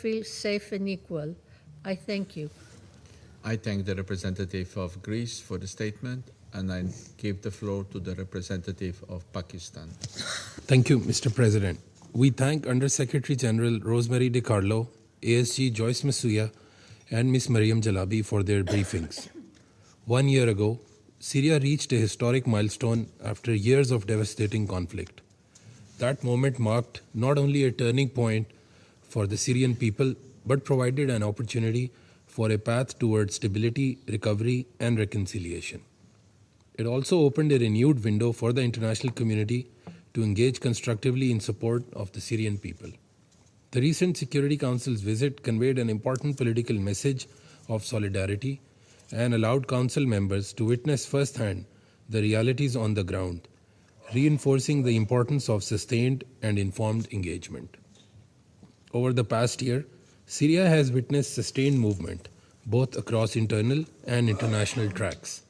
feel safe and equal. I thank you. I thank the representative of Greece for the statement, and I give the floor to the representative of Pakistan. Thank you, Mr. President. We thank Under-Secretary General Rosemary DiCarlo, ASG Joyce Masuya, and Ms. Mariam Jalabi for their briefings. 1 year ago, Syria reached a historic milestone after years of devastating conflict. That moment marked not only a turning point for the Syrian people, but provided an opportunity for a path towards stability, recovery, and reconciliation. It also opened a renewed window for the international community to engage constructively in support of the Syrian people. The recent Security Council's visit conveyed an important political message of solidarity and allowed Council members to witness firsthand the realities on the ground, reinforcing the importance of sustained and informed engagement. Over the past year, Syria has witnessed sustained movement, both across internal and international tracks.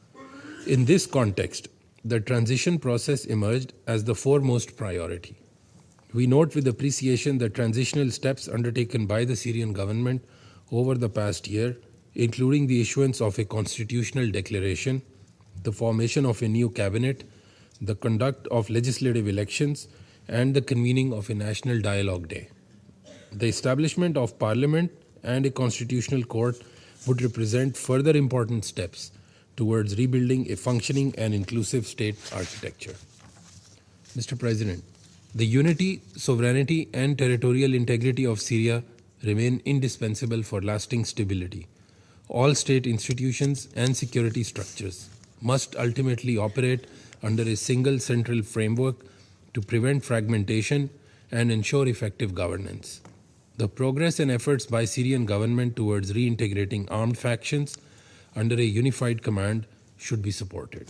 In this context, the transition process emerged as the foremost priority. We note with appreciation the transitional steps undertaken by the Syrian government over the past year, including the issuance of a constitutional declaration, the formation of a new cabinet, the conduct of legislative elections, and the convening of a national dialogue day. The establishment of parliament and a constitutional court would represent further important steps towards rebuilding a functioning and inclusive state architecture. Mr. President, the unity, sovereignty, and territorial integrity of Syria remain indispensable for lasting stability. All state institutions and security structures must ultimately operate under a single central framework to prevent fragmentation and ensure effective governance. The progress and efforts by Syrian government towards reintegrating armed factions under a unified command should be supported.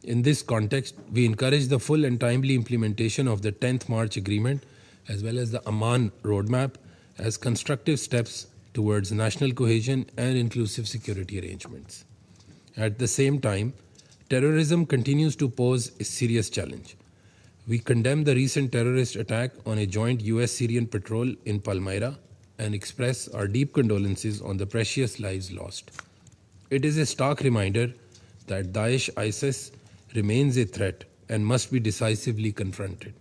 In this context, we encourage the full and timely implementation of the 10th March Agreement as well as the Amman Roadmap as constructive steps towards national cohesion and inclusive security arrangements. At the same time, terrorism continues to pose a serious challenge. We condemn the recent terrorist attack on a joint US-Syrian patrol in Palmyra and express our deep condolences on the precious lives lost. It is a stark reminder that Daesh ISIS remains a threat and must be decisively confronted.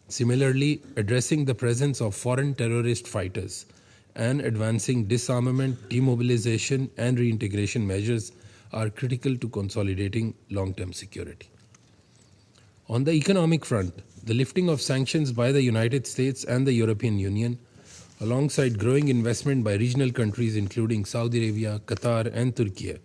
Similarly, addressing the presence of foreign terrorist fighters and advancing disarmament, demobilization, and reintegration measures are critical to consolidating long-term security. On the economic front, the lifting of sanctions by the United States and the European Union, alongside growing investment by regional countries including Saudi Arabia, Qatar, and Turkey,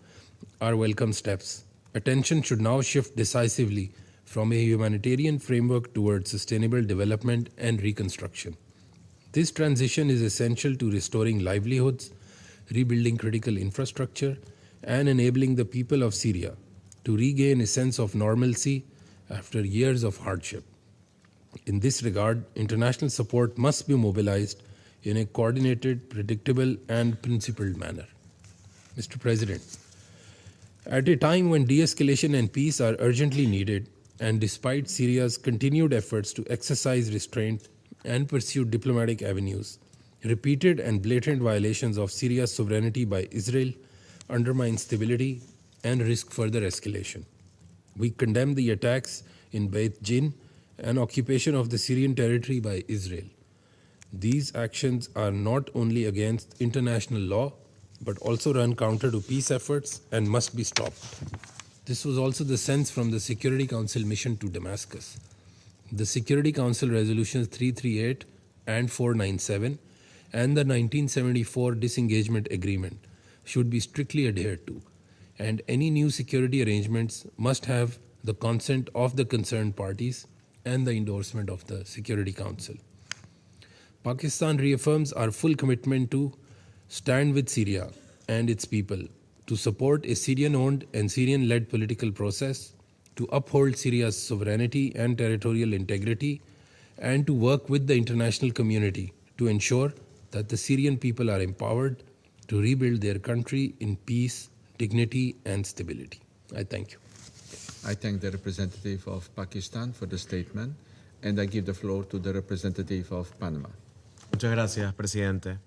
are welcome steps. Attention should now shift decisively from a humanitarian framework towards sustainable development and reconstruction. This transition is essential to restoring livelihoods, rebuilding critical infrastructure, and enabling the people of Syria to regain a sense of normalcy after years of hardship. In this regard, international support must be mobilized in a coordinated, predictable, and principled manner. Mr. President, at a time when de-escalation and peace are urgently needed, and despite Syria's continued efforts to exercise restraint and pursue diplomatic avenues, repeated and blatant violations of Syria's sovereignty by Israel undermine stability and risk further escalation. We condemn the attacks in Beth Jin and occupation of the Syrian territory by Israel. These actions are not only against international law, but also run counter to peace efforts and must be stopped. This was also the sense from the Security Council mission to Damascus. The Security Council Resolutions 338 and 497 and the 1974 Disengagement Agreement should be strictly adhered to, and any new security arrangements must have the consent of the concerned parties and the endorsement of the Security Council. Pakistan reaffirms our full commitment to stand with Syria and its people, to support a Syrian-owned and Syrian-led political process, to uphold Syria's sovereignty and territorial integrity, and to work with the international community to ensure that the Syrian people are empowered to rebuild their country in peace, dignity, and stability. I thank you. I thank the representative of Pakistan for the statement, and I give the floor to the representative of Panama. Muchas gracias, presidente.